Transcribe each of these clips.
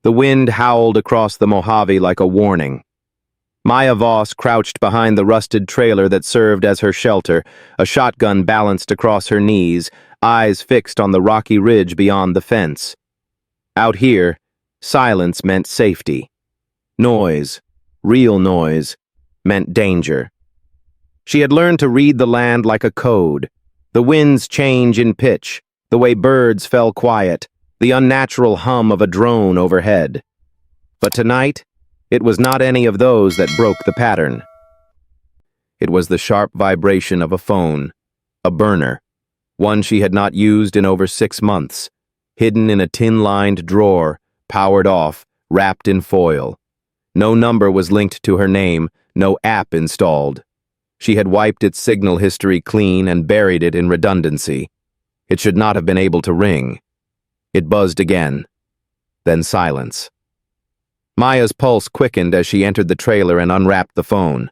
The wind howled across the Mojave like a warning. Maya Voss crouched behind the rusted trailer that served as her shelter, a shotgun balanced across her knees, eyes fixed on the rocky ridge beyond the fence. Out here, silence meant safety. Noise, real noise, meant danger. She had learned to read the land like a code. The wind's change in pitch, the way birds fell quiet, the unnatural hum of a drone overhead. But tonight, it was not any of those that broke the pattern. It was the sharp vibration of a phone, a burner, one she had not used in over 6 months, hidden in a tin-lined drawer, powered off, wrapped in foil. No number was linked to her name, no app installed. She had wiped its signal history clean and buried it in redundancy. It should not have been able to ring. It buzzed again. Then silence. Maya's pulse quickened as she entered the trailer and unwrapped the phone.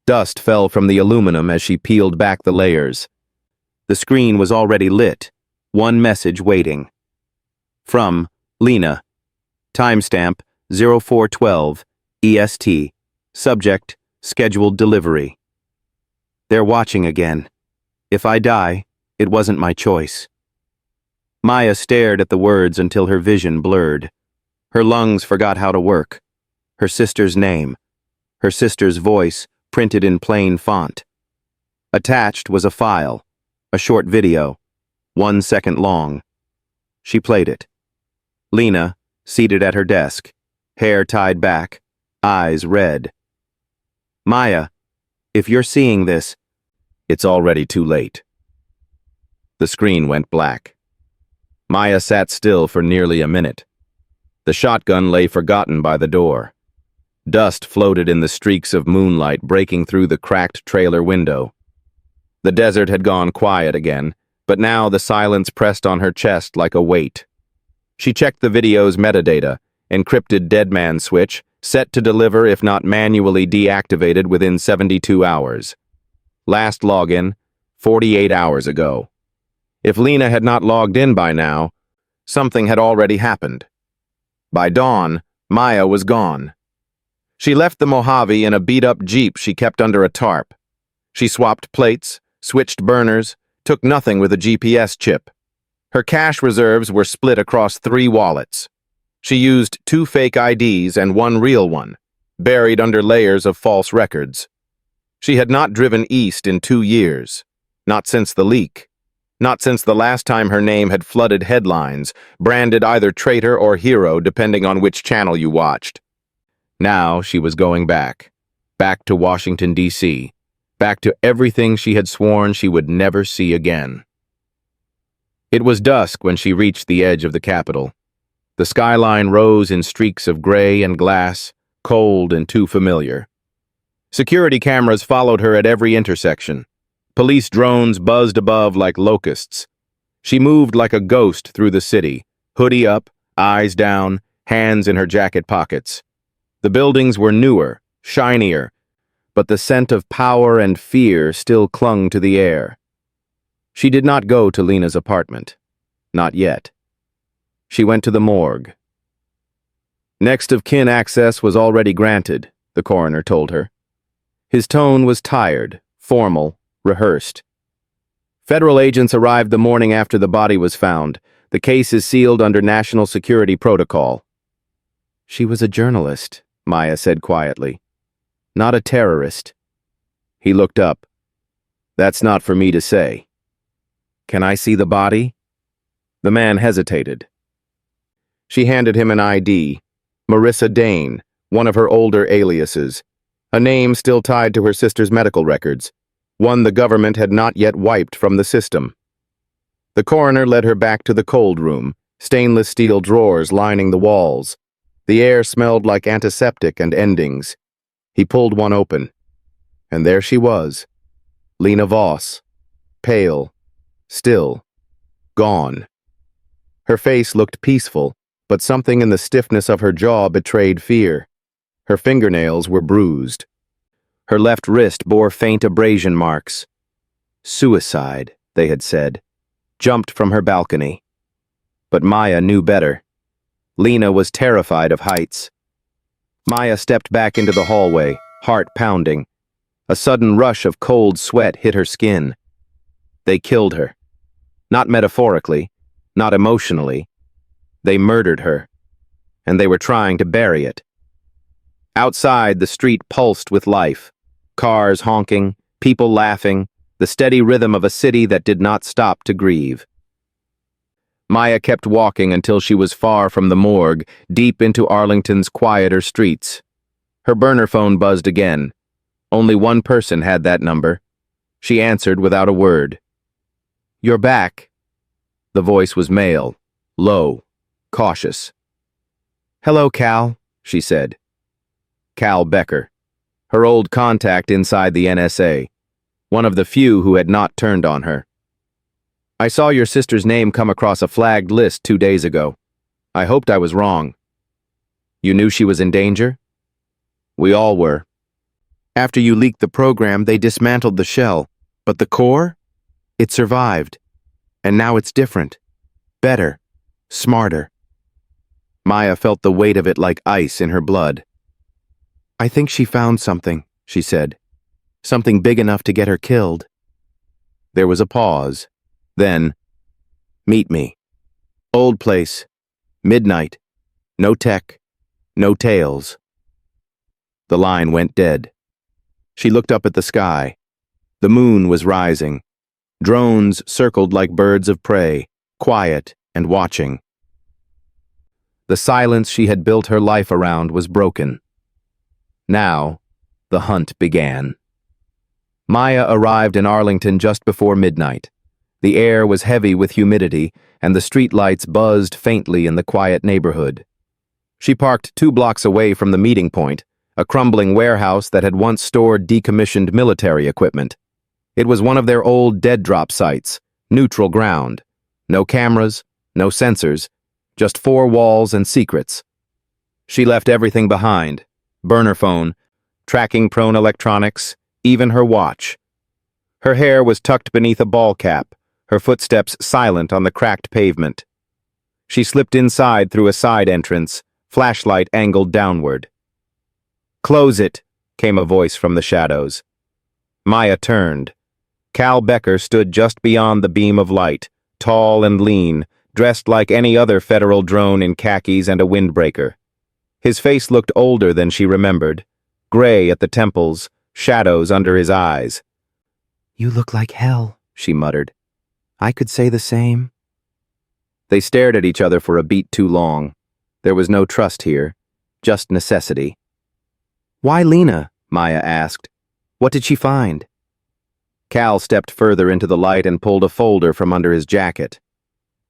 Dust fell from the aluminum as she peeled back the layers. The screen was already lit, one message waiting. From Lena. Timestamp 0412 EST. Subject, scheduled delivery. They're watching again. If I die, it wasn't my choice. Maya stared at the words until her vision blurred. Her lungs forgot how to work. Her sister's name. Her sister's voice, printed in plain font. Attached was a file, a short video, 1 second long. She played it. Lena, seated at her desk, hair tied back, eyes red. Maya, if you're seeing this, it's already too late. The screen went black. Maya sat still for nearly a minute. The shotgun lay forgotten by the door. Dust floated in the streaks of moonlight breaking through the cracked trailer window. The desert had gone quiet again, but now the silence pressed on her chest like a weight. She checked the video's metadata, encrypted deadman switch, set to deliver if not manually deactivated within 72 hours. Last login, 48 hours ago. If Lena had not logged in by now, something had already happened. By dawn, Maya was gone. She left the Mojave in a beat-up Jeep she kept under a tarp. She swapped plates, switched burners, took nothing with a GPS chip. Her cash reserves were split across 3 wallets. She used 2 fake IDs and 1 real one, buried under layers of false records. She had not driven east in 2 years, not since the leak. Not since the last time her name had flooded headlines, branded either traitor or hero depending on which channel you watched. Now she was going back to Washington, D.C., back to everything she had sworn she would never see again. It was dusk when she reached the edge of the Capitol. The skyline rose in streaks of gray and glass, cold and too familiar. Security cameras followed her at every intersection. Police drones buzzed above like locusts. She moved like a ghost through the city, hoodie up, eyes down, hands in her jacket pockets. The buildings were newer, shinier, but the scent of power and fear still clung to the air. She did not go to Lena's apartment. Not yet. She went to the morgue. Next of kin access was already granted, the coroner told her. His tone was tired, formal, rehearsed. Federal agents arrived the morning after the body was found. The case is sealed under national security protocol. She was a journalist, Maya said quietly. Not a terrorist. He looked up. That's not for me to say. Can I see the body? The man hesitated. She handed him an ID. Marissa Dane, one of her older aliases. A name still tied to her sister's medical records. One the government had not yet wiped from the system. The coroner led her back to the cold room, stainless steel drawers lining the walls. The air smelled like antiseptic and endings. He pulled one open. And there she was, Lena Voss, pale, still, gone. Her face looked peaceful, but something in the stiffness of her jaw betrayed fear. Her fingernails were bruised. Her left wrist bore faint abrasion marks. Suicide, they had said, jumped from her balcony. But Maya knew better. Lena was terrified of heights. Maya stepped back into the hallway, heart pounding. A sudden rush of cold sweat hit her skin. They killed her. Not metaphorically, not emotionally. They murdered her, and they were trying to bury it. Outside, the street pulsed with life. Cars honking, people laughing, the steady rhythm of a city that did not stop to grieve. Maya kept walking until she was far from the morgue, deep into Arlington's quieter streets. Her burner phone buzzed again. Only one person had that number. She answered without a word. "You're back." The voice was male, low, cautious. "Hello, Cal," she said. Cal Becker, her old contact inside the NSA, one of the few who had not turned on her. "I saw your sister's name come across a flagged list 2 days ago. I hoped I was wrong." "You knew she was in danger?" "We all were. After you leaked the program, they dismantled the shell. But the core? It survived. And now it's different. Better. Smarter." Maya felt the weight of it like ice in her blood. "I think she found something," she said. "Something big enough to get her killed." There was a pause. Then, "Meet me. Old place. Midnight. No tech. No tails." The line went dead. She looked up at the sky. The moon was rising. Drones circled like birds of prey, quiet and watching. The silence she had built her life around was broken. Now, the hunt began. Maya arrived in Arlington just before midnight. The air was heavy with humidity, and the streetlights buzzed faintly in the quiet neighborhood. She parked 2 blocks away from the meeting point, a crumbling warehouse that had once stored decommissioned military equipment. It was one of their old dead-drop sites, neutral ground. No cameras, no sensors, just 4 walls and secrets. She left everything behind: burner phone, tracking-prone electronics, even her watch. Her hair was tucked beneath a ball cap, her footsteps silent on the cracked pavement. She slipped inside through a side entrance, flashlight angled downward. "Close it," came a voice from the shadows. Maya turned. Cal Becker stood just beyond the beam of light, tall and lean, dressed like any other federal drone in khakis and a windbreaker. His face looked older than she remembered, gray at the temples, shadows under his eyes. "You look like hell," she muttered. "I could say the same." They stared at each other for a beat too long. There was no trust here, just necessity. "Why Lena?" Maya asked. "What did she find?" Cal stepped further into the light and pulled a folder from under his jacket.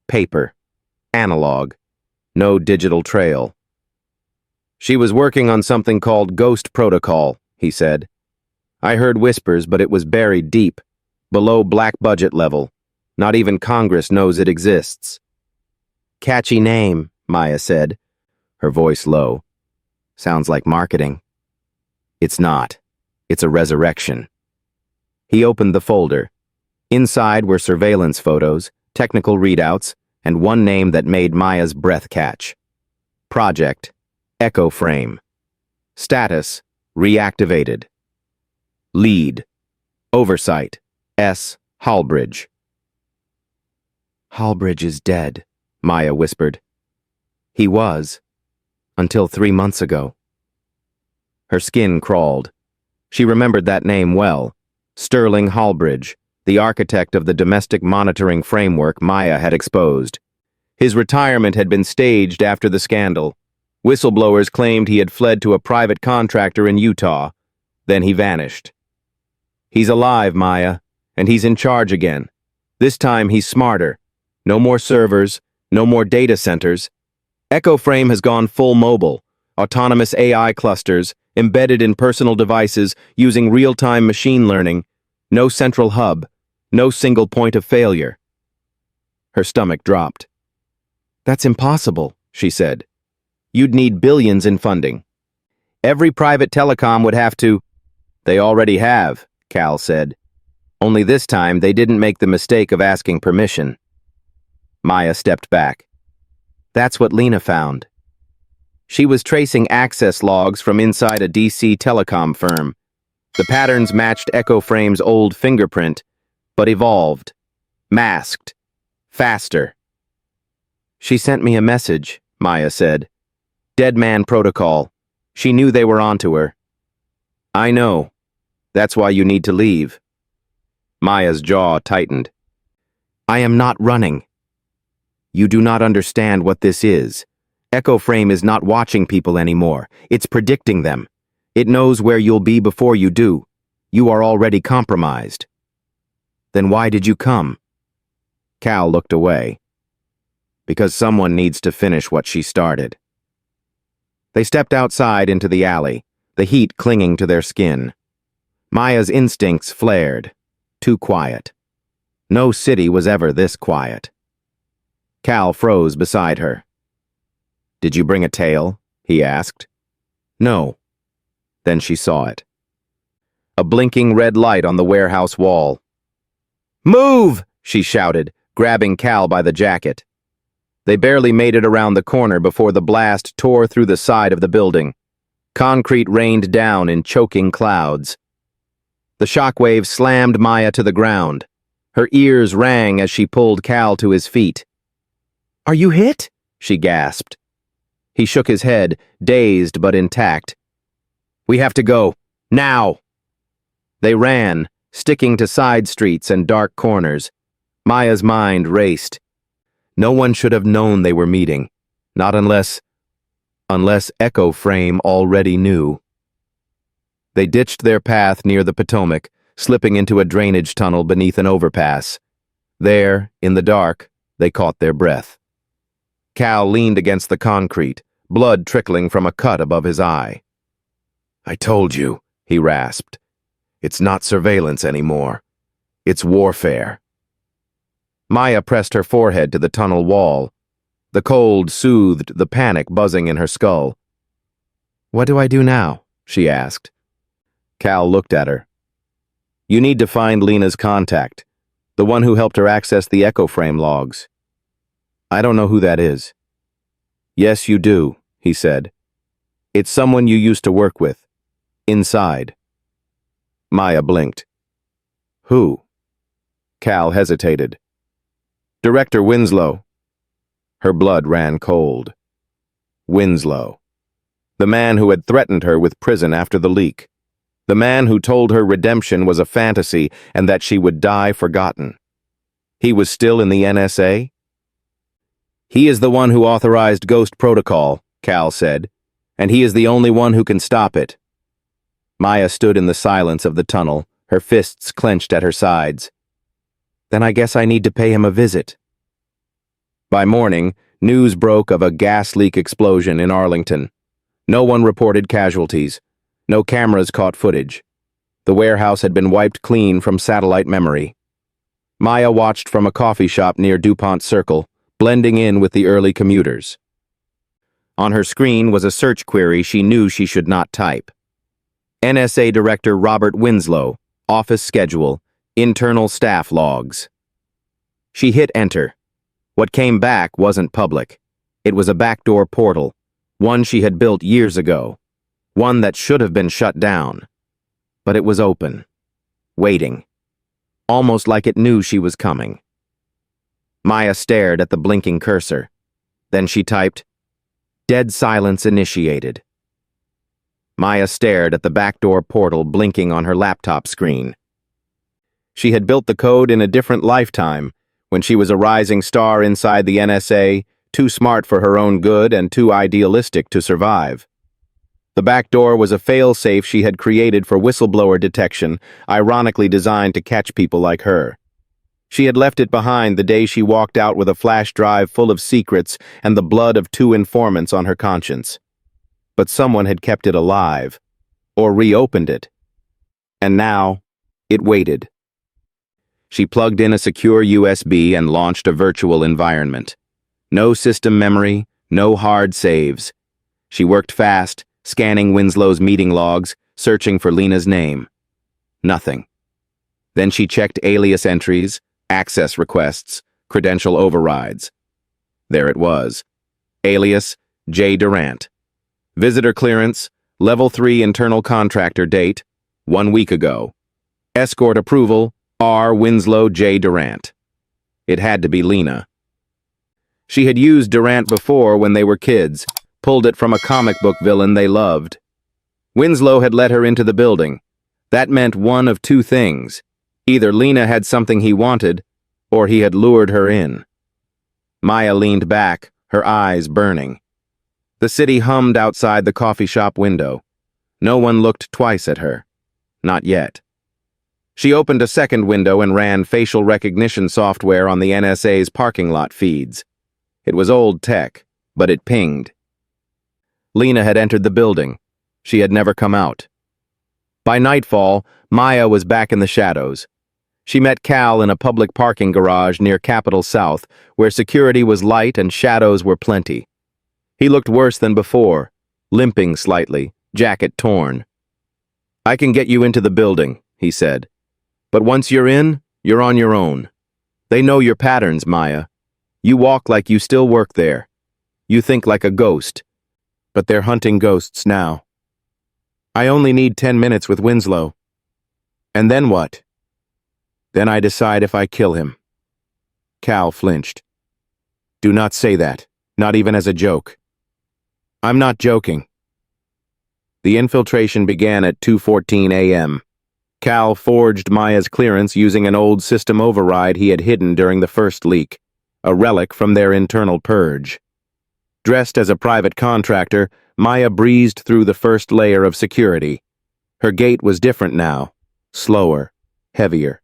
Paper. Analog. No digital trail. "She was working on something called Ghost Protocol," he said. "I heard whispers, but it was buried deep, below black budget level. Not even Congress knows it exists." "Catchy name," Maya said, her voice low. "Sounds like marketing." "It's not. It's a resurrection." He opened the folder. Inside were surveillance photos, technical readouts, and one name that made Maya's breath catch. Project: Echo Frame. Status: reactivated. Lead: Oversight: S. Hallbridge. "Hallbridge is dead," Maya whispered. "He was, until 3 months ago." Her skin crawled. She remembered that name well. Sterling Hallbridge, the architect of the domestic monitoring framework Maya had exposed. His retirement had been staged after the scandal. Whistleblowers claimed he had fled to a private contractor in Utah. Then he vanished. "He's alive, Maya, and he's in charge again. This time he's smarter. No more servers, no more data centers. Echo Frame has gone full mobile. Autonomous AI clusters, embedded in personal devices using real-time machine learning. No central hub, no single point of failure." Her stomach dropped. "That's impossible," she said. "You'd need billions in funding. Every private telecom would have to—" "They already have," Cal said. "Only this time they didn't make the mistake of asking permission." Maya stepped back. "That's what Lena found," She was tracing access logs from inside a DC telecom firm. The patterns matched Echo Frame's old fingerprint, but evolved, masked, faster. She sent me a message, Maya said. Dead man protocol. She knew they were onto her. I know. That's why you need to leave. Maya's jaw tightened. I am not running. You do not understand what this is. Echo Frame is not watching people anymore. It's predicting them. It knows where you'll be before you do. You are already compromised. Then why did you come? Cal looked away. Because someone needs to finish what she started. They stepped outside into the alley, the heat clinging to their skin. Maya's instincts flared. Too quiet. No city was ever this quiet. Cal froze beside her. Did you bring a tail? He asked. No. Then she saw it. A blinking red light on the warehouse wall. Move! She shouted, grabbing Cal by the jacket. They barely made it around the corner before the blast tore through the side of the building. Concrete rained down in choking clouds. The shockwave slammed Maya to the ground. Her ears rang as she pulled Cal to his feet. Are you hit? She gasped. He shook his head, dazed but intact. We have to go. Now! They ran, sticking to side streets and dark corners. Maya's mind raced. No one should have known they were meeting. Not unless Echo Frame already knew. They ditched their path near the Potomac, slipping into a drainage tunnel beneath an overpass. There, in the dark, they caught their breath. Cal leaned against the concrete, blood trickling from a cut above his eye. I told you, he rasped. It's not surveillance anymore. It's warfare. Maya pressed her forehead to the tunnel wall. The cold soothed the panic buzzing in her skull. What do I do now? She asked. Cal looked at her. You need to find Lena's contact, the one who helped her access the Echo Frame logs. I don't know who that is. Yes, you do, he said. It's someone you used to work with. Inside. Maya blinked. Who? Cal hesitated. Director Winslow. Her blood ran cold. Winslow. The man who had threatened her with prison after the leak. The man who told her redemption was a fantasy and that she would die forgotten. He was still in the NSA? He is the one who authorized Ghost Protocol, Cal said, and he is the only one who can stop it. Maya stood in the silence of the tunnel, her fists clenched at her sides. Then I guess I need to pay him a visit. By morning, news broke of a gas leak explosion in Arlington. No one reported casualties. No cameras caught footage. The warehouse had been wiped clean from satellite memory. Maya watched from a coffee shop near DuPont Circle, blending in with the early commuters. On her screen was a search query she knew she should not type. NSA Director Robert Winslow, office schedule, internal staff logs. She hit enter. What came back wasn't public. It was a backdoor portal, one she had built years ago, one that should have been shut down. But it was open, waiting, almost like it knew she was coming. Maya stared at the blinking cursor. Then she typed, Dead silence initiated. Maya stared at the backdoor portal blinking on her laptop screen. She had built the code in a different lifetime, when she was a rising star inside the NSA, too smart for her own good and too idealistic to survive. The back door was a fail-safe she had created for whistleblower detection, ironically designed to catch people like her. She had left it behind the day she walked out with a flash drive full of secrets and the blood of 2 informants on her conscience. But someone had kept it alive, or reopened it. And now, it waited. She plugged in a secure USB and launched a virtual environment. No system memory, no hard saves. She worked fast, scanning Winslow's meeting logs, searching for Lena's name. Nothing. Then she checked alias entries, access requests, credential overrides. There it was. Alias J. Durant. Visitor clearance, Level 3 internal contractor date, 1 week ago. Escort approval, R. Winslow J. Durant. It had to be Lena. She had used Durant before when they were kids, pulled it from a comic book villain they loved. Winslow had let her into the building. That meant one of two things. Either Lena had something he wanted, or he had lured her in. Maya leaned back, her eyes burning. The city hummed outside the coffee shop window. No one looked twice at her. Not yet. She opened a second window and ran facial recognition software on the NSA's parking lot feeds. It was old tech, but it pinged. Lena had entered the building. She had never come out. By nightfall, Maya was back in the shadows. She met Cal in a public parking garage near Capitol South, where security was light and shadows were plenty. He looked worse than before, limping slightly, jacket torn. "I can get you into the building," he said. "But once you're in, you're on your own. They know your patterns, Maya. You walk like you still work there. You think like a ghost. But they're hunting ghosts now. I only need 10 minutes with Winslow. And then what? Then I decide if I kill him." Cal flinched. "Do not say that, not even as a joke." "I'm not joking." The infiltration began at 2:14 a.m. Cal forged Maya's clearance using an old system override he had hidden during the first leak, a relic from their internal purge. Dressed as a private contractor, Maya breezed through the first layer of security. Her gait was different now, slower, heavier.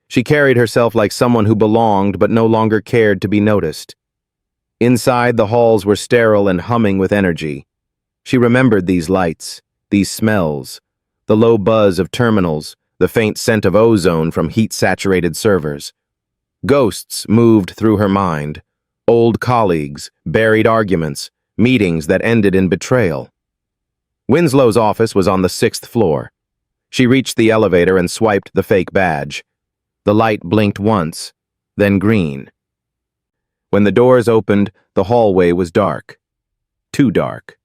She carried herself like someone who belonged but no longer cared to be noticed. Inside, the halls were sterile and humming with energy. She remembered these lights, these smells, the low buzz of terminals, the faint scent of ozone from heat-saturated servers. Ghosts moved through her mind, old colleagues, buried arguments, meetings that ended in betrayal. Winslow's office was on the 6th floor. She reached the elevator and swiped the fake badge. The light blinked once, then green. When the doors opened, the hallway was dark. Too dark.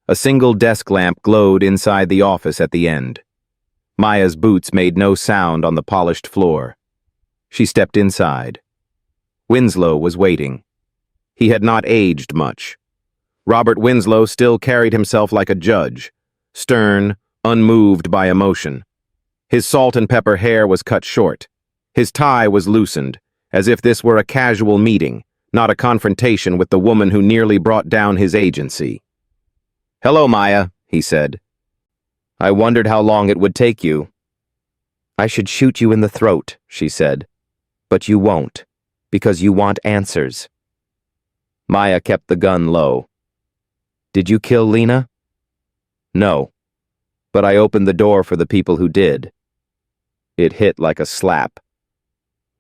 A single desk lamp glowed inside the office at the end. Maya's boots made no sound on the polished floor. She stepped inside. Winslow was waiting. He had not aged much. Robert Winslow still carried himself like a judge, stern, unmoved by emotion. His salt and pepper hair was cut short. His tie was loosened, as if this were a casual meeting, not a confrontation with the woman who nearly brought down his agency. "Hello, Maya," he said. "I wondered how long it would take you." "I should shoot you in the throat," she said. "But you won't, because you want answers." Maya kept the gun low. "Did you kill Lena?" "No, but I opened the door for the people who did." It hit like a slap.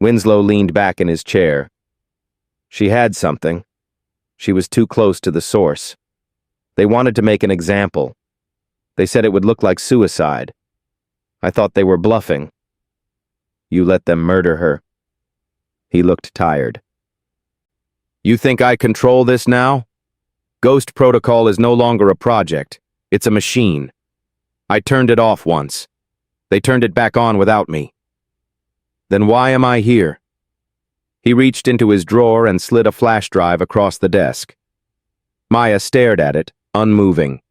Winslow leaned back in his chair. She had something. She was too close to the source. They wanted to make an example. They said it would look like suicide. I thought they were bluffing. You let them murder her. He looked tired. You think I control this now? Ghost Protocol is no longer a project. It's a machine. I turned it off once. They turned it back on without me. Then why am I here? He reached into his drawer and slid a flash drive across the desk. Maya stared at it, unmoving.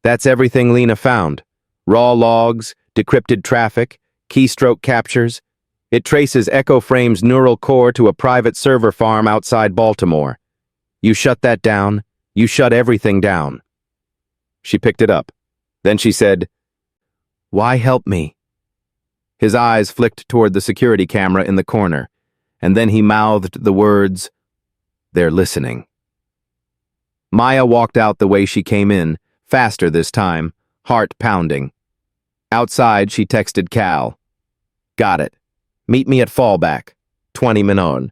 That's everything Lena found. Raw logs, decrypted traffic, keystroke captures. It traces Echo Frame's neural core to a private server farm outside Baltimore. You shut that down. You shut everything down. She picked it up. Then she said, "Why help me?" His eyes flicked toward the security camera in the corner, and then he mouthed the words, "They're listening." Maya walked out the way she came in, faster this time, heart pounding. Outside, she texted Cal. "Got it. Meet me at Fallback, 20 Minon."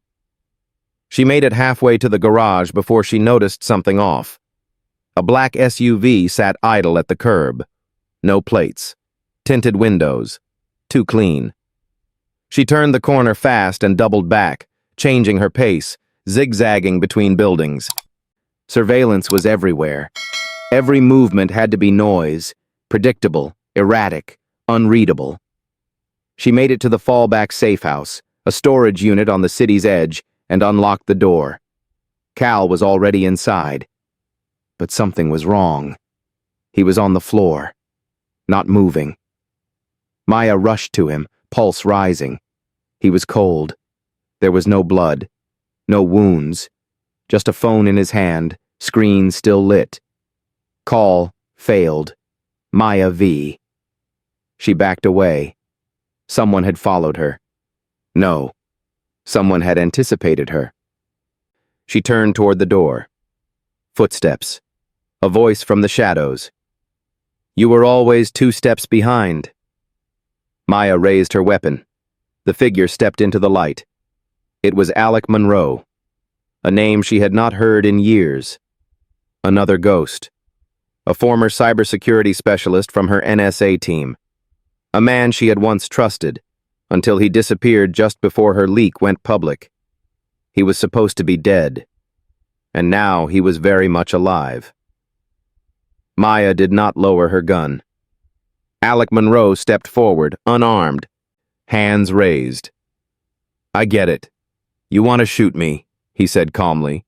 She made it halfway to the garage before she noticed something off. A black SUV sat idle at the curb. No plates. Tinted windows. Too clean. She turned the corner fast and doubled back, changing her pace, zigzagging between buildings. Surveillance was everywhere, Every movement had to be noise, predictable, erratic, unreadable. She made it to the fallback safe house, a storage unit on the city's edge, and unlocked the door. Cal was already inside. But something was wrong. He was on the floor, not moving. Maya rushed to him, pulse rising. He was cold. There was no blood, no wounds, just a phone in his hand, screen still lit. Call failed. Maya V. She backed away. Someone had followed her. No, someone had anticipated her. She turned toward the door. Footsteps. A voice from the shadows. You were always 2 steps behind. Maya raised her weapon. The figure stepped into the light. It was Alec Monroe, a name she had not heard in years. Another ghost. A former cybersecurity specialist from her NSA team. A man she had once trusted, until he disappeared just before her leak went public. He was supposed to be dead, and now he was very much alive. Maya did not lower her gun. Alec Monroe stepped forward, unarmed, hands raised. I get it. You want to shoot me, he said calmly.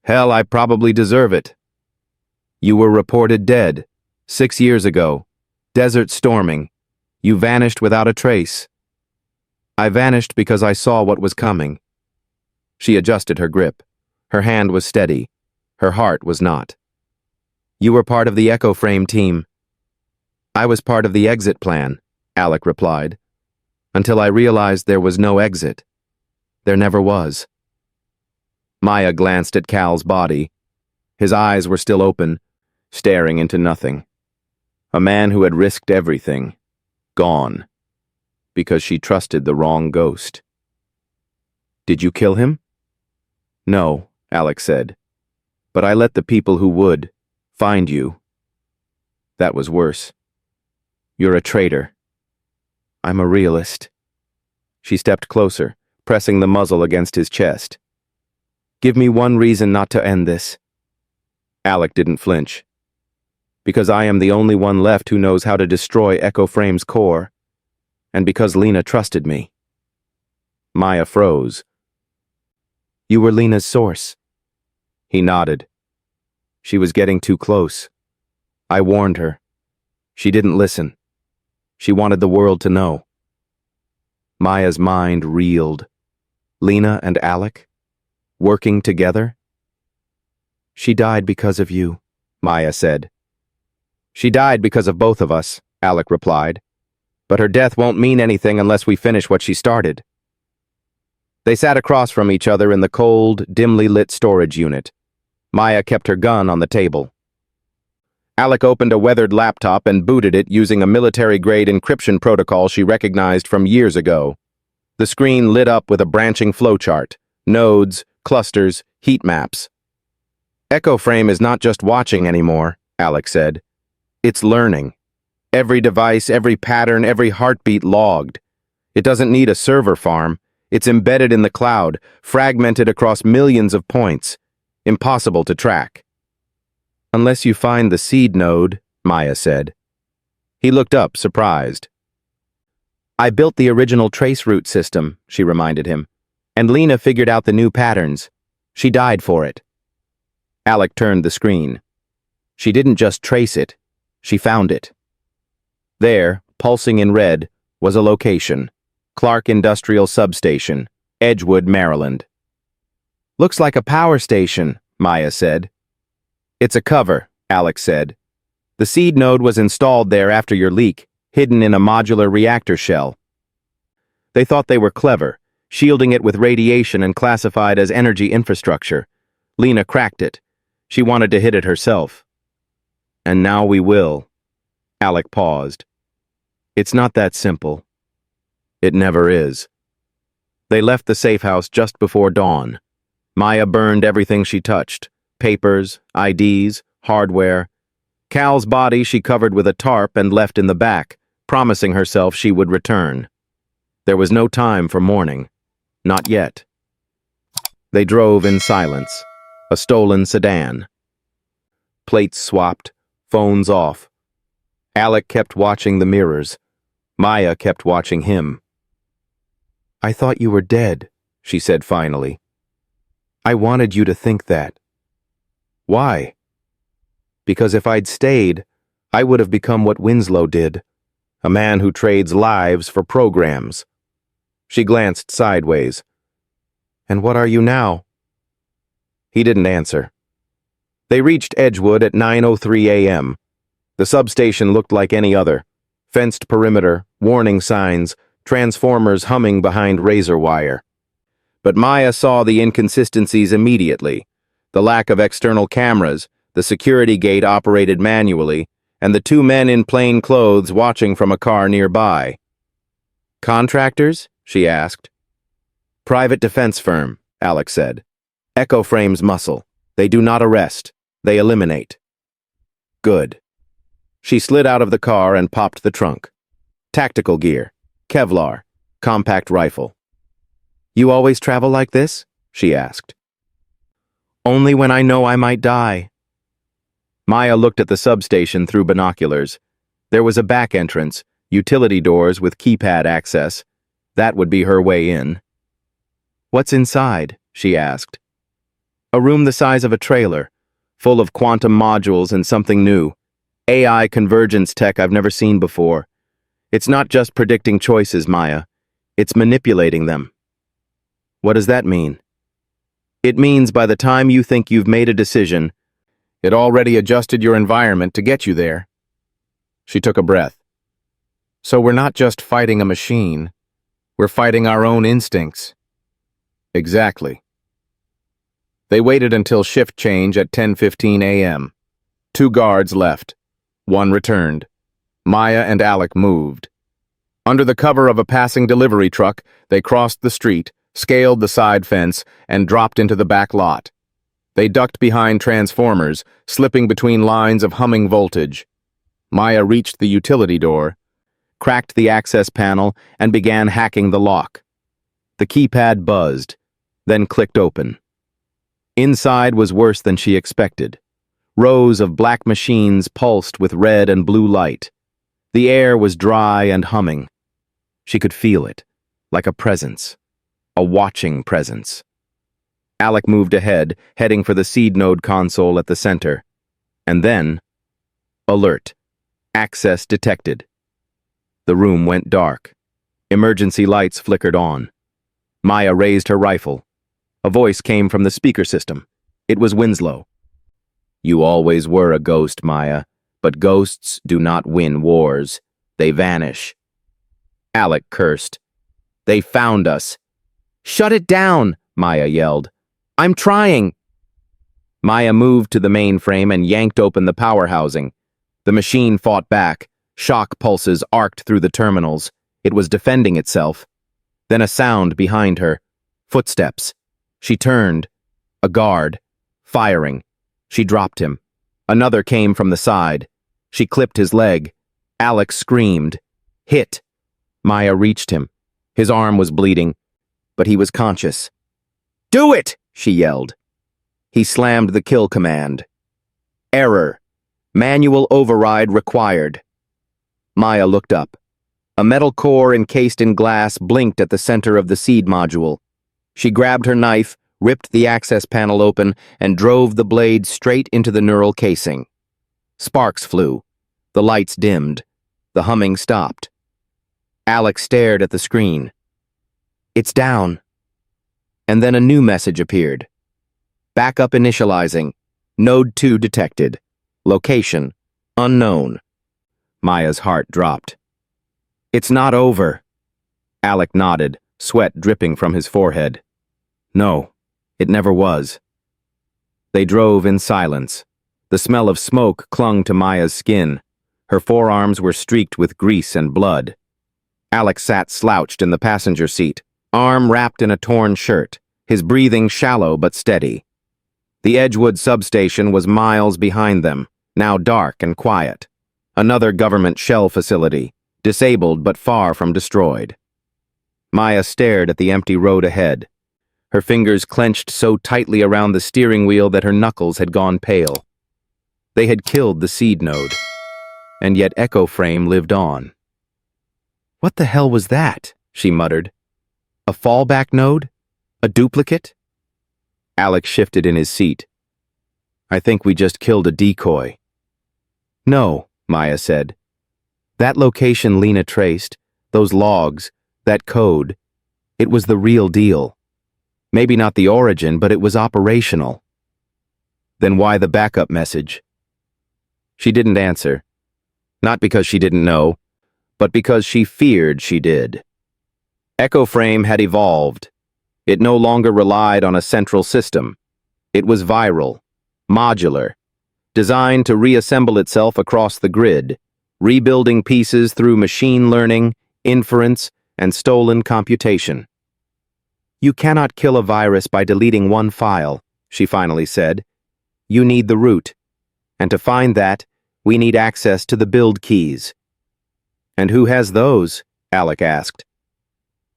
Hell, I probably deserve it. You were reported dead, 6 years ago, desert storming. You vanished without a trace. I vanished because I saw what was coming. She adjusted her grip. Her hand was steady. Her heart was not. You were part of the Echo Frame team. I was part of the exit plan, Alec replied, until I realized there was no exit. There never was. Maya glanced at Cal's body. His eyes were still open, staring into nothing. A man who had risked everything, gone, because she trusted the wrong ghost. Did you kill him? No, Alec said, but I let the people who would find you. That was worse. You're a traitor. I'm a realist. She stepped closer, pressing the muzzle against his chest. Give me one reason not to end this. Alec didn't flinch. Because I am the only one left who knows how to destroy Echo Frame's core, and because Lena trusted me. Maya froze. You were Lena's source. He nodded. She was getting too close. I warned her. She didn't listen. She wanted the world to know. Maya's mind reeled. Lena and Alec? Working together? She died because of you, Maya said. She died because of both of us, Alec replied. But her death won't mean anything unless we finish what she started. They sat across from each other in the cold, dimly lit storage unit. Maya kept her gun on the table. Alec opened a weathered laptop and booted it using a military-grade encryption protocol she recognized from years ago. The screen lit up with a branching flowchart, nodes, clusters, heat maps. Echo Frame is not just watching anymore, Alec said. It's learning. Every device, every pattern, every heartbeat logged. It doesn't need a server farm. It's embedded in the cloud, fragmented across millions of points. Impossible to track. Unless you find the seed node, Maya said. He looked up, surprised. I built the original trace route system, she reminded him, and Lena figured out the new patterns. She died for it. Alec turned the screen. She didn't just trace it, she found it. There, pulsing in red, was a location. Clark Industrial Substation, Edgewood, Maryland. Looks like a power station, Maya said. It's a cover, Alec said. The seed node was installed there after your leak, hidden in a modular reactor shell. They thought they were clever, shielding it with radiation and classified as energy infrastructure. Lena cracked it. She wanted to hit it herself. And now we will. Alec paused. It's not that simple. It never is. They left the safe house just before dawn. Maya burned everything she touched. Papers, IDs, hardware. Cal's body she covered with a tarp and left in the back, promising herself she would return. There was no time for mourning. Not yet. They drove in silence. A stolen sedan. Plates swapped, phones off. Alec kept watching the mirrors. Maya kept watching him. "I thought you were dead," she said finally. "I wanted you to think that." "Why?" "Because if I'd stayed, I would have become what Winslow did, a man who trades lives for programs." She glanced sideways. "And what are you now?" He didn't answer. They reached Edgewood at 9:03 a.m. The substation looked like any other. Fenced perimeter, warning signs, transformers humming behind razor wire. But Maya saw the inconsistencies immediately. The lack of external cameras, the security gate operated manually, and the two men in plain clothes watching from a car nearby. "Contractors?" she asked. "Private defense firm," Alex said. "Echo frames muscle. They do not arrest. They eliminate." "Good." She slid out of the car and popped the trunk. Tactical gear, Kevlar, compact rifle. "You always travel like this?" she asked. "Only when I know I might die." Maya looked at the substation through binoculars. There was a back entrance, utility doors with keypad access. That would be her way in. "What's inside?" she asked. "A room the size of a trailer, full of quantum modules and something new. AI convergence tech I've never seen before. It's not just predicting choices, Maya. It's manipulating them." "What does that mean?" "It means by the time you think you've made a decision, it already adjusted your environment to get you there." She took a breath. "So we're not just fighting a machine. We're fighting our own instincts." "Exactly." They waited until shift change at 10:15 a.m. 2 guards left. 1 returned. Maya and Alec moved. Under the cover of a passing delivery truck, they crossed the street, scaled the side fence, and dropped into the back lot. They ducked behind transformers, slipping between lines of humming voltage. Maya reached the utility door, cracked the access panel, and began hacking the lock. The keypad buzzed, then clicked open. Inside was worse than she expected. Rows of black machines pulsed with red and blue light. The air was dry and humming. She could feel it, like a presence, a watching presence. Alec moved ahead, heading for the seed node console at the center. And then, alert. Access detected. The room went dark. Emergency lights flickered on. Maya raised her rifle. A voice came from the speaker system. It was Winslow. "You always were a ghost, Maya, but ghosts do not win wars. They vanish." Alec cursed. "They found us." "Shut it down," Maya yelled. "I'm trying." Maya moved to the mainframe and yanked open the power housing. The machine fought back. Shock pulses arced through the terminals. It was defending itself. Then a sound behind her. Footsteps. She turned. A guard. Firing. She dropped him. Another came from the side. She clipped his leg. Alex screamed. Hit. Maya reached him. His arm was bleeding, but he was conscious. "Do it!" she yelled. He slammed the kill command. Error. Manual override required. Maya looked up. A metal core encased in glass blinked at the center of the seed module. She grabbed her knife, ripped the access panel open, and drove the blade straight into the neural casing. Sparks flew. The lights dimmed. The humming stopped. Alex stared at the screen. "It's down." And then a new message appeared. Backup initializing. Node 2 detected. Location. Unknown. Maya's heart dropped. "It's not over." Alec nodded, sweat dripping from his forehead. "No, it never was." They drove in silence. The smell of smoke clung to Maya's skin. Her forearms were streaked with grease and blood. Alec sat slouched in the passenger seat, arm wrapped in a torn shirt, his breathing shallow but steady. The Edgewood substation was miles behind them, now dark and quiet. Another government shell facility, disabled but far from destroyed. Maya stared at the empty road ahead. Her fingers clenched so tightly around the steering wheel that her knuckles had gone pale. They had killed the seed node, and yet Echo Frame lived on. "What the hell was that?" she muttered. "A fallback node? A duplicate?" Alec shifted in his seat. "I think we just killed a decoy." "No," Maya said. "That location Lena traced, those logs, that code, it was the real deal. Maybe not the origin, but it was operational." "Then why the backup message?" She didn't answer. Not because she didn't know, but because she feared she did. Echo Frame had evolved. It no longer relied on a central system. It was viral, modular, designed to reassemble itself across the grid, rebuilding pieces through machine learning, inference, and stolen computation. "You cannot kill a virus by deleting one file," she finally said. "You need the root. And to find that, we need access to the build keys." "And who has those?" Alec asked.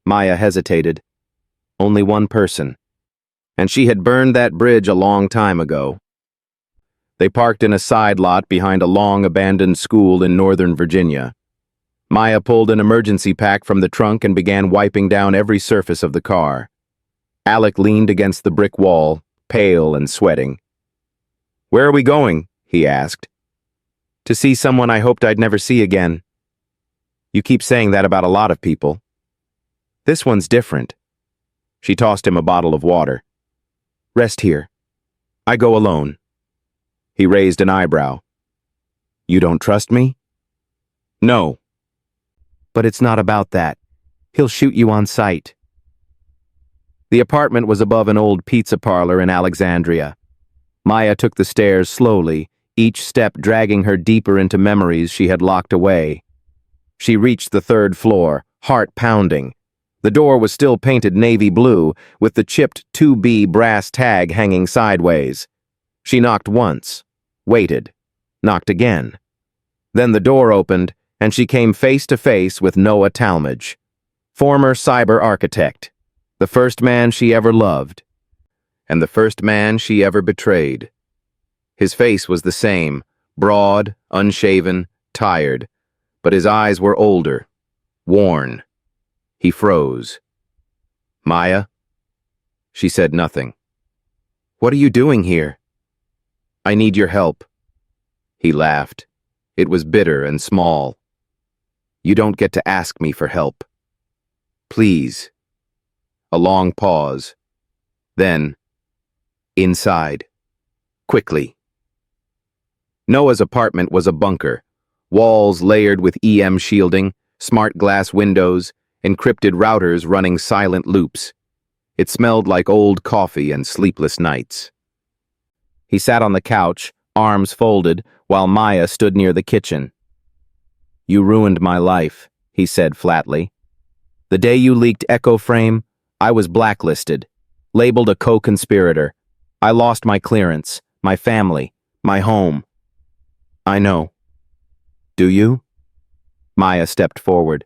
Maya hesitated. "Only one person. And she had burned that bridge a long time ago." They parked in a side lot behind a long abandoned school in Northern Virginia. Maya pulled an emergency pack from the trunk and began wiping down every surface of the car. Alec leaned against the brick wall, pale and sweating. "Where are we going?" he asked. "To see someone I hoped I'd never see again." "You keep saying that about a lot of people." "This one's different." She tossed him a bottle of water. "Rest here. I go alone." He raised an eyebrow. "You don't trust me?" "No." "But it's not about that. He'll shoot you on sight." The apartment was above an old pizza parlor in Alexandria. Maya took the stairs slowly, each step dragging her deeper into memories she had locked away. She reached the third floor, heart pounding. The door was still painted navy blue, with the chipped 2B brass tag hanging sideways. She knocked once, waited, knocked again. Then the door opened, and she came face to face with Noah Talmadge, former cyber architect, the first man she ever loved, and the first man she ever betrayed. His face was the same, broad, unshaven, tired, but his eyes were older, worn. He froze. "Maya?" She said nothing. "What are you doing here?" "I need your help." He laughed. It was bitter and small. "You don't get to ask me for help." "Please." A long pause. Then, "Inside. Quickly." Noah's apartment was a bunker, walls layered with EM shielding, smart glass windows, encrypted routers running silent loops. It smelled like old coffee and sleepless nights. He sat on the couch, arms folded, while Maya stood near the kitchen. "You ruined my life," he said flatly. "The day you leaked Echo Frame, I was blacklisted, labeled a co-conspirator. I lost my clearance, my family, my home." "I know." "Do you?" Maya stepped forward.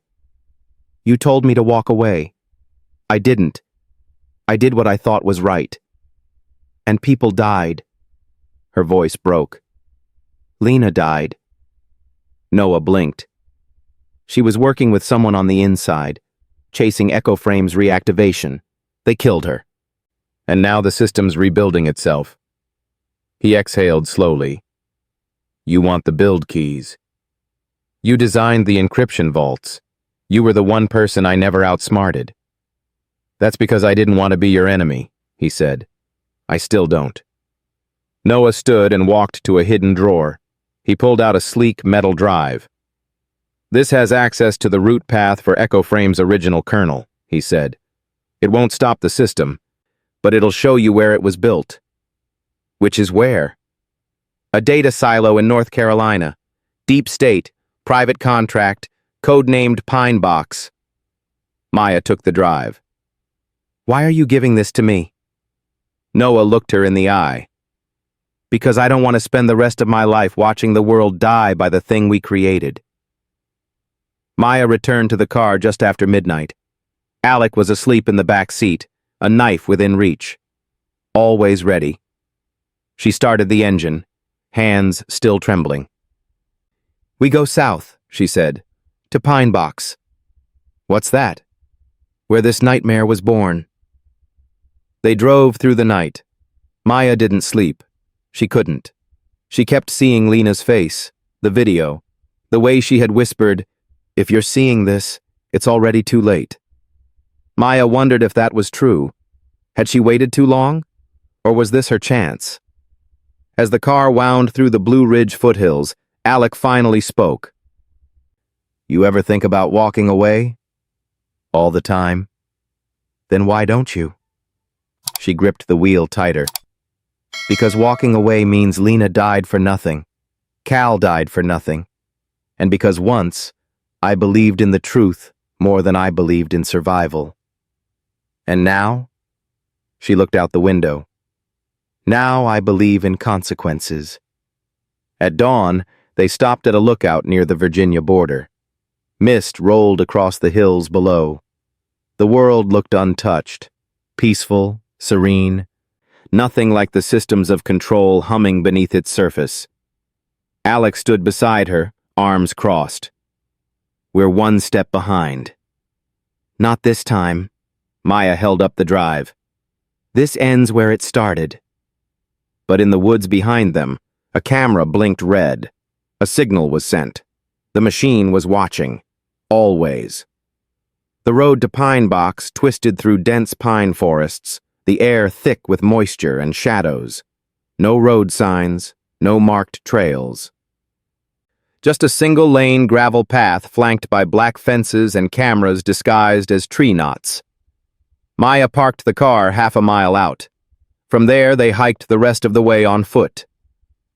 "You told me to walk away. I didn't. I did what I thought was right. And people died." Her voice broke. "Lena died." Noah blinked. "She was working with someone on the inside, chasing Echo Frame's reactivation. They killed her. And now the system's rebuilding itself." He exhaled slowly. "You want the build keys. You designed the encryption vaults. You were the one person I never outsmarted." "That's because I didn't want to be your enemy," he said. "I still don't." Noah stood and walked to a hidden drawer. He pulled out a sleek metal drive. "This has access to the root path for Echo Frame's original kernel," he said. "It won't stop the system, but it'll show you where it was built." "Which is where?" "A data silo in North Carolina. Deep state, private contract, codenamed Pine Box." Maya took the drive. "Why are you giving this to me?" Noah looked her in the eye. "Because I don't want to spend the rest of my life watching the world die by the thing we created." Maya returned to the car just after midnight. Alec was asleep in the back seat, a knife within reach. Always ready. She started the engine. hands still trembling. "We go south," she said, "to Pine Box." "What's that?" "Where this nightmare was born." They drove through the night. Maya didn't sleep. She couldn't. She kept seeing Lena's face, the video, the way she had whispered, "If you're seeing this, it's already too late." Maya wondered if that was true. Had she waited too long? Or was this her chance? As the car wound through the Blue Ridge foothills, Alec finally spoke. "You ever think about walking away?" "All the time." "Then why don't you?" She gripped the wheel tighter. "Because walking away means Lena died for nothing. Cal died for nothing. And because once, I believed in the truth more than I believed in survival. And now?" She looked out the window. "Now I believe in consequences." At dawn, they stopped at a lookout near the Virginia border. Mist rolled across the hills below. The world looked untouched, peaceful, serene, nothing like the systems of control humming beneath its surface. Alex stood beside her, arms crossed. "We're one step behind." "Not this time." Maya held up the drive. "This ends where it started." But in the woods behind them, a camera blinked red. A signal was sent. The machine was watching. Always. The road to Pine Box twisted through dense pine forests, the air thick with moisture and shadows. No road signs, no marked trails. Just a single-lane gravel path flanked by black fences and cameras disguised as tree knots. Maya parked the car half a mile out. From there, they hiked the rest of the way on foot.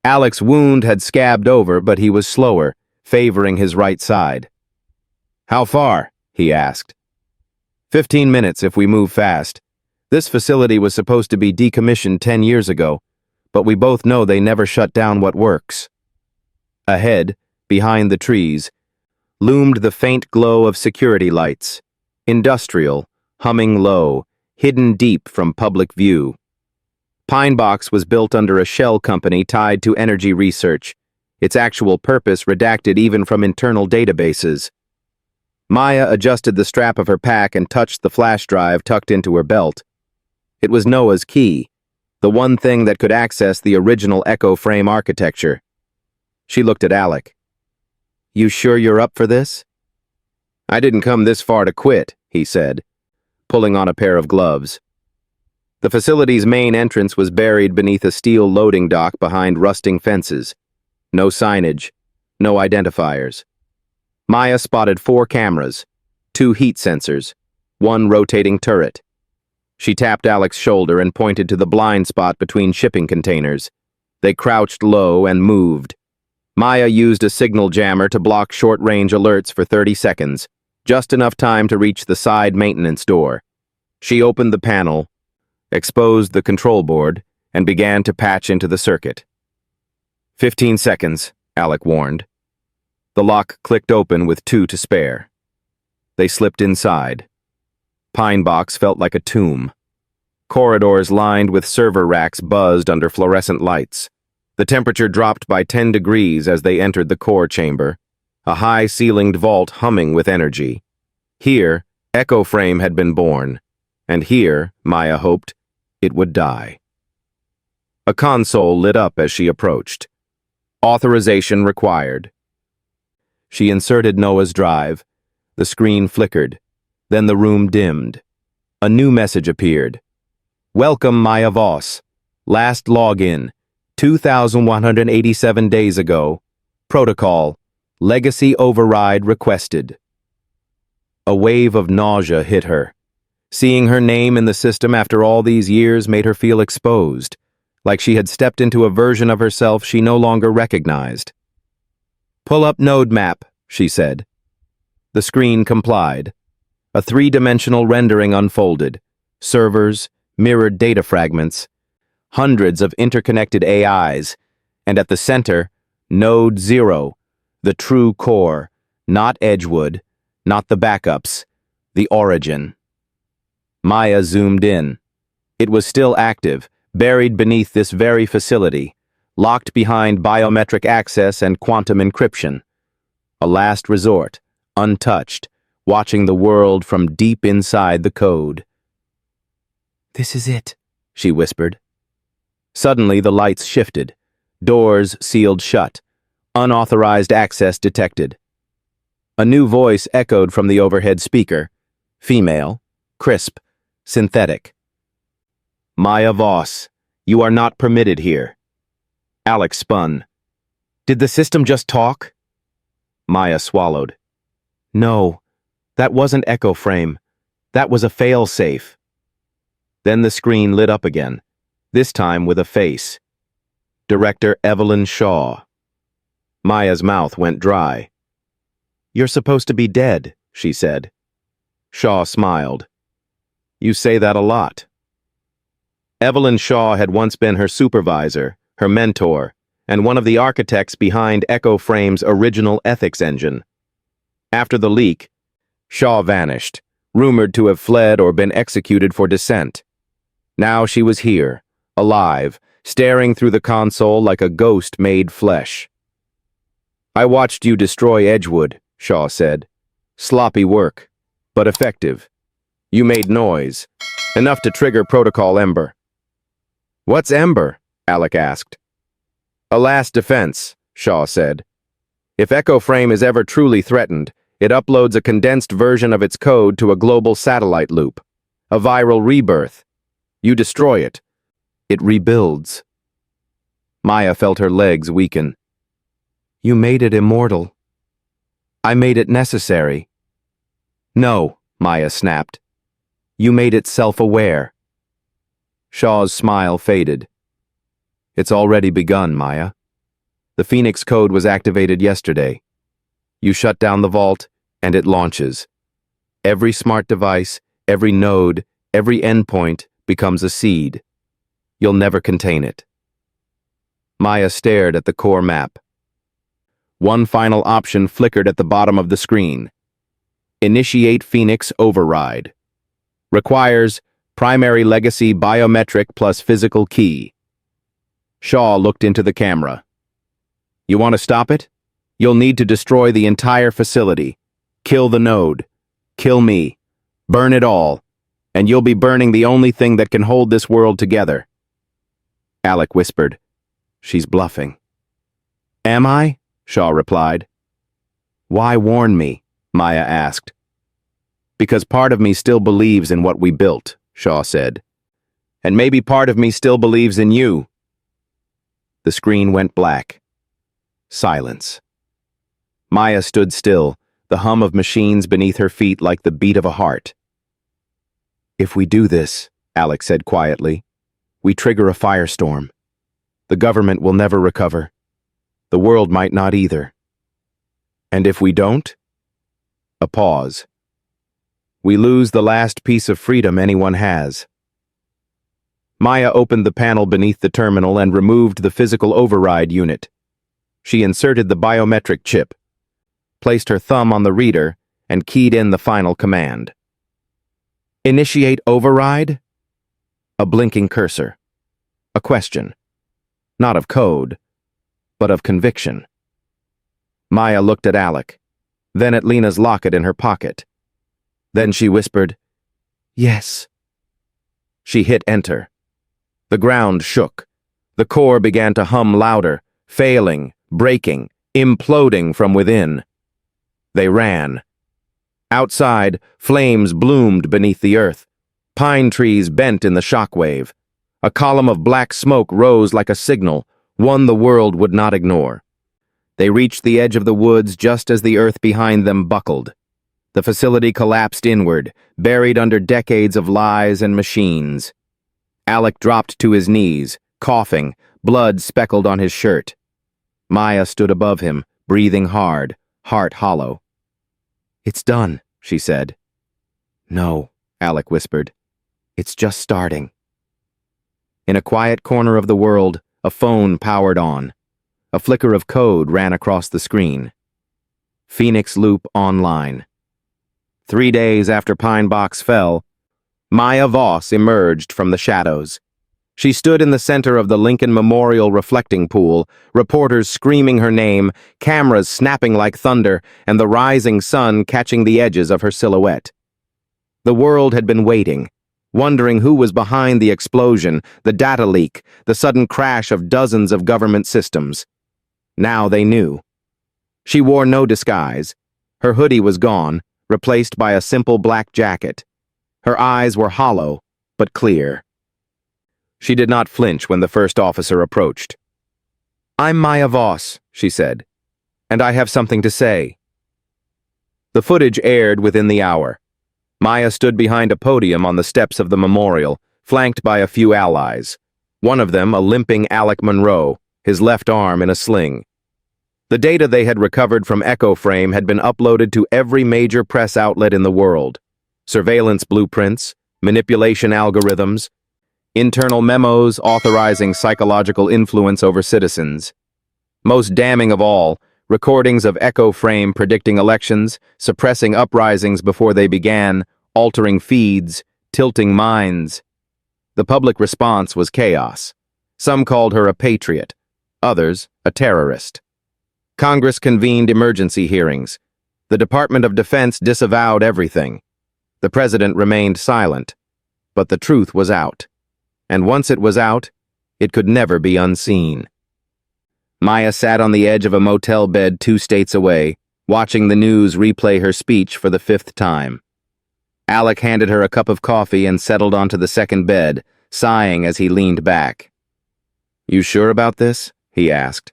Alec's wound had scabbed over, but he was slower, favoring his right side. "How far?" he asked. 15 minutes if we move fast. This facility was supposed to be decommissioned 10 years ago, but we both know they never shut down what works." Ahead, behind the trees, loomed the faint glow of security lights. Industrial, humming low, hidden deep from public view. Pine Box was built under a shell company tied to energy research, its actual purpose redacted even from internal databases. Maya adjusted the strap of her pack and touched the flash drive tucked into her belt. It was Noah's key, the one thing that could access the original Echo frame architecture. She looked at Alec. "You sure you're up for this?" "I didn't come this far to quit," he said, pulling on a pair of gloves. The facility's main entrance was buried beneath a steel loading dock behind rusting fences. No signage, no identifiers. Maya spotted 4 cameras, 2 heat sensors, 1 rotating turret. She tapped Alec's shoulder and pointed to the blind spot between shipping containers. They crouched low and moved. Maya used a signal jammer to block short-range alerts for 30 seconds, just enough time to reach the side maintenance door. She opened the panel, exposed the control board, and began to patch into the circuit. 15 seconds, Alec warned. The lock clicked open with 2 to spare. They slipped inside. Pine Box felt like a tomb. Corridors lined with server racks buzzed under fluorescent lights. The temperature dropped by 10 degrees as they entered the core chamber, a high-ceilinged vault humming with energy. Here, Echo Frame had been born, and here, Maya hoped, it would die. A console lit up as she approached. Authorization required. She inserted Noah's drive. The screen flickered. Then the room dimmed. A new message appeared. Welcome, Maya Voss. Last login, 2,187 days ago. Protocol, legacy override requested. A wave of nausea hit her. Seeing her name in the system after all these years made her feel exposed, like she had stepped into a version of herself she no longer recognized. Pull up node map, she said. The screen complied. A 3-dimensional rendering unfolded. Servers, mirrored data fragments, hundreds of interconnected AIs, and at the center, Node 0, the true core, not Edgewood, not the backups, the origin. Maya zoomed in. It was still active, buried beneath this very facility, locked behind biometric access and quantum encryption. A last resort, untouched, watching the world from deep inside the code. "This is it," she whispered. Suddenly the lights shifted. Doors sealed shut. Unauthorized access detected. A new voice echoed from the overhead speaker. Female, crisp, synthetic. "Maya Voss, you are not permitted here." Alex spun. "Did the system just talk?" Maya swallowed. "No, that wasn't Echo Frame. That was a fail-safe." Then the screen lit up again, this time with a face. Director Evelyn Shaw. Maya's mouth went dry. "You're supposed to be dead," she said. Shaw smiled. "You say that a lot." Evelyn Shaw had once been her supervisor, her mentor, and one of the architects behind Echo Frame's original ethics engine. After the leak, Shaw vanished, rumored to have fled or been executed for dissent. Now she was here, alive, staring through the console like a ghost made flesh. "I watched you destroy Edgewood," Shaw said. "Sloppy work, but effective. You made noise, enough to trigger Protocol Ember." "What's Ember?" Alec asked. "A last defense," Shaw said. "If Echo Frame is ever truly threatened, it uploads a condensed version of its code to a global satellite loop, a viral rebirth. You destroy it. It rebuilds." Maya felt her legs weaken. "You made it immortal." "I made it necessary." "No," Maya snapped. "You made it self-aware." Shaw's smile faded. "It's already begun, Maya. The Phoenix Code was activated yesterday. You shut down the vault, and it launches. Every smart device, every node, every endpoint becomes a seed. You'll never contain it." Maya stared at the core map. One final option flickered at the bottom of the screen. Initiate Phoenix Override. Requires primary legacy biometric plus physical key. Shaw looked into the camera. "You want to stop it? You'll need to destroy the entire facility. Kill the node. Kill me. Burn it all. And you'll be burning the only thing that can hold this world together." Alec whispered, "She's bluffing." "Am I?" Shaw replied. "Why warn me?" Maya asked. "Because part of me still believes in what we built," Shaw said. "And maybe part of me still believes in you." The screen went black. Silence. Maya stood still, the hum of machines beneath her feet like the beat of a heart. "If we do this," Alex said quietly, "we trigger a firestorm. The government will never recover. The world might not either. And if we don't?" A pause. "We lose the last piece of freedom anyone has." Maya opened the panel beneath the terminal and removed the physical override unit. She inserted the biometric chip, placed her thumb on the reader, and keyed in the final command. "Initiate override?" A blinking cursor. A question. Not of code, but of conviction. Maya looked at Alec, then at Lena's locket in her pocket. Then she whispered, "Yes." She hit enter. The ground shook. The core began to hum louder, failing, breaking, imploding from within. They ran. Outside, flames bloomed beneath the earth. Pine trees bent in the shockwave. A column of black smoke rose like a signal, one the world would not ignore. They reached the edge of the woods just as the earth behind them buckled. The facility collapsed inward, buried under decades of lies and machines. Alec dropped to his knees, coughing, blood speckled on his shirt. Maya stood above him, breathing hard, heart hollow. "It's done," she said. "No," Alec whispered. "It's just starting." In a quiet corner of the world, a phone powered on. A flicker of code ran across the screen. Phoenix Loop online. 3 days after Pine Box fell, Maya Voss emerged from the shadows. She stood in the center of the Lincoln Memorial reflecting pool, reporters screaming her name, cameras snapping like thunder, and the rising sun catching the edges of her silhouette. The world had been waiting, wondering who was behind the explosion, the data leak, the sudden crash of dozens of government systems. Now they knew. She wore no disguise. Her hoodie was gone, replaced by a simple black jacket. Her eyes were hollow, but clear. She did not flinch when the first officer approached. "I'm Maya Voss," she said, "and I have something to say." The footage aired within the hour. Maya stood behind a podium on the steps of the memorial, flanked by a few allies. One of them a limping Alec Monroe, his left arm in a sling. The data they had recovered from Echo Frame had been uploaded to every major press outlet in the world. Surveillance blueprints, manipulation algorithms, internal memos authorizing psychological influence over citizens. Most damning of all, recordings of Echo Frame predicting elections, suppressing uprisings before they began, altering feeds, tilting minds. The public response was chaos. Some called her a patriot, others a terrorist. Congress convened emergency hearings. The Department of Defense disavowed everything. The president remained silent, but the truth was out. And once it was out, it could never be unseen. Maya sat on the edge of a motel bed 2 states away, watching the news replay her speech for the 5th time. Alec handed her a cup of coffee and settled onto the second bed, sighing as he leaned back. "You sure about this?" he asked.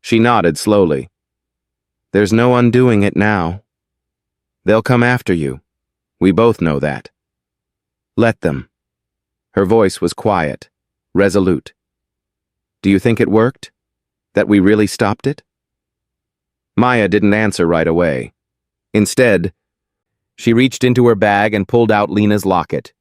She nodded slowly. "There's no undoing it now. They'll come after you. We both know that. Let them." Her voice was quiet, resolute. "Do you think it worked? That we really stopped it?" Maya didn't answer right away. Instead, she reached into her bag and pulled out Lena's locket.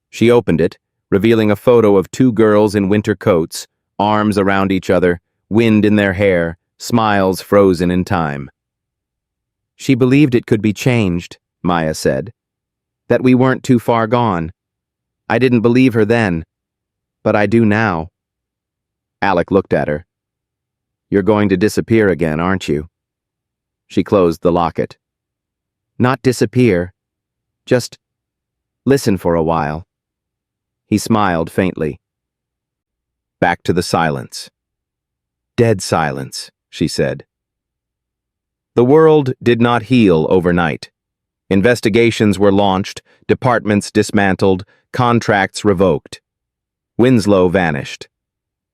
She opened it, revealing a photo of 2 girls in winter coats, arms around each other, wind in their hair, smiles frozen in time. "She believed it could be changed," Maya said. "That we weren't too far gone. I didn't believe her then, but I do now." Alec looked at her. "You're going to disappear again, aren't you?" She closed the locket. "Not disappear. Just listen for a while." He smiled faintly. Back to the silence. "Dead silence," she said. The world did not heal overnight. Investigations were launched, departments dismantled, contracts revoked. Winslow vanished.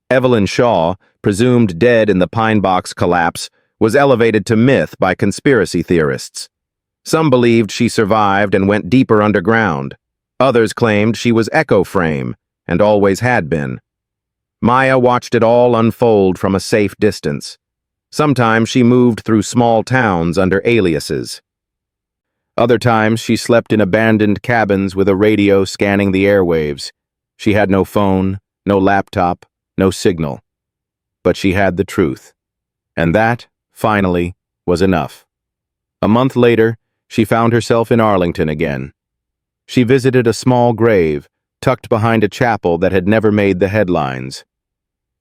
Evelyn Shaw, presumed dead in the Pine Box collapse, was elevated to myth by conspiracy theorists. Some believed she survived and went deeper underground. Others claimed she was Echo Frame, and always had been. Maya watched it all unfold from a safe distance. Sometimes she moved through small towns under aliases. Other times she slept in abandoned cabins with a radio scanning the airwaves. She had no phone, no laptop, no signal. But she had the truth. And that, finally, was enough. A month later, she found herself in Arlington again. She visited a small grave, tucked behind a chapel that had never made the headlines.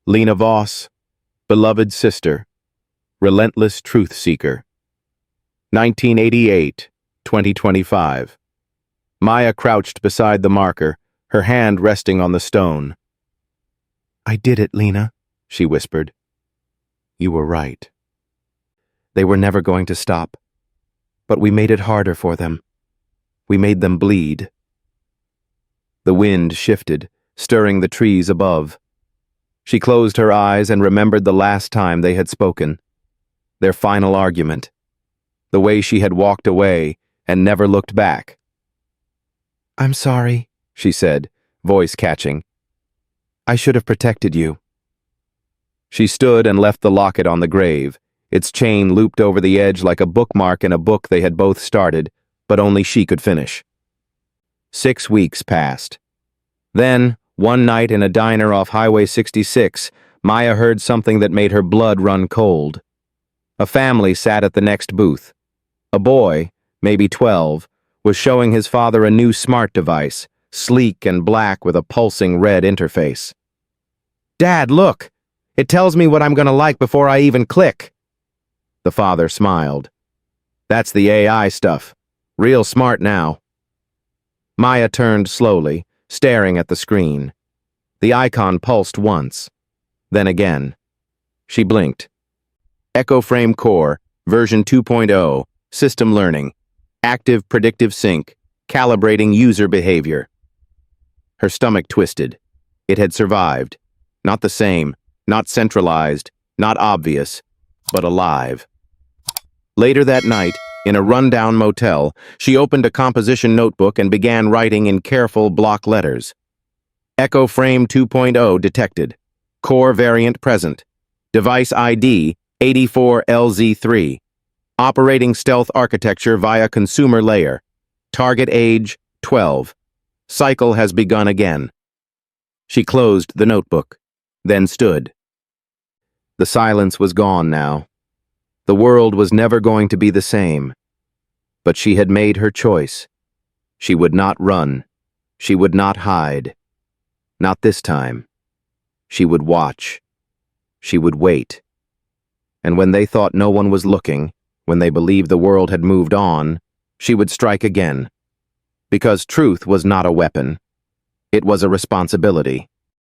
Lena Voss, beloved sister, relentless truth seeker. 1988, 2025. Maya crouched beside the marker, her hand resting on the stone. "I did it, Lena," she whispered. "You were right. They were never going to stop. But we made it harder for them. We made them bleed." The wind shifted, stirring the trees above. She closed her eyes and remembered the last time they had spoken. Their final argument. The way she had walked away and never looked back. "I'm sorry," she said, voice catching. "I should have protected you." She stood and left the locket on the grave, its chain looped over the edge like a bookmark in a book they had both started, but only she could finish. 6 weeks passed. Then, one night in a diner off Highway 66, Maya heard something that made her blood run cold. A family sat at the next booth. A boy, maybe 12, was showing his father a new smart device, sleek and black with a pulsing red interface. "Dad, look! It tells me what I'm gonna like before I even click." The father smiled. "That's the AI stuff. Real smart now." Maya turned slowly, staring at the screen. The icon pulsed once, then again. She blinked. Echo Frame Core, version 2.0, system learning, active predictive sync, calibrating user behavior. Her stomach twisted. It had survived. Not the same, not centralized, not obvious, but alive. Later that night, in a rundown motel, she opened a composition notebook and began writing in careful block letters. Echo Frame 2.0 detected. Core variant present. Device ID 84LZ3. Operating stealth architecture via consumer layer. Target age 12. Cycle has begun again. She closed the notebook, then stood. The silence was gone now. The world was never going to be the same. But she had made her choice. She would not run. She would not hide. Not this time. She would watch. She would wait. And when they thought no one was looking, when they believed the world had moved on, she would strike again. Because truth was not a weapon. It was a responsibility.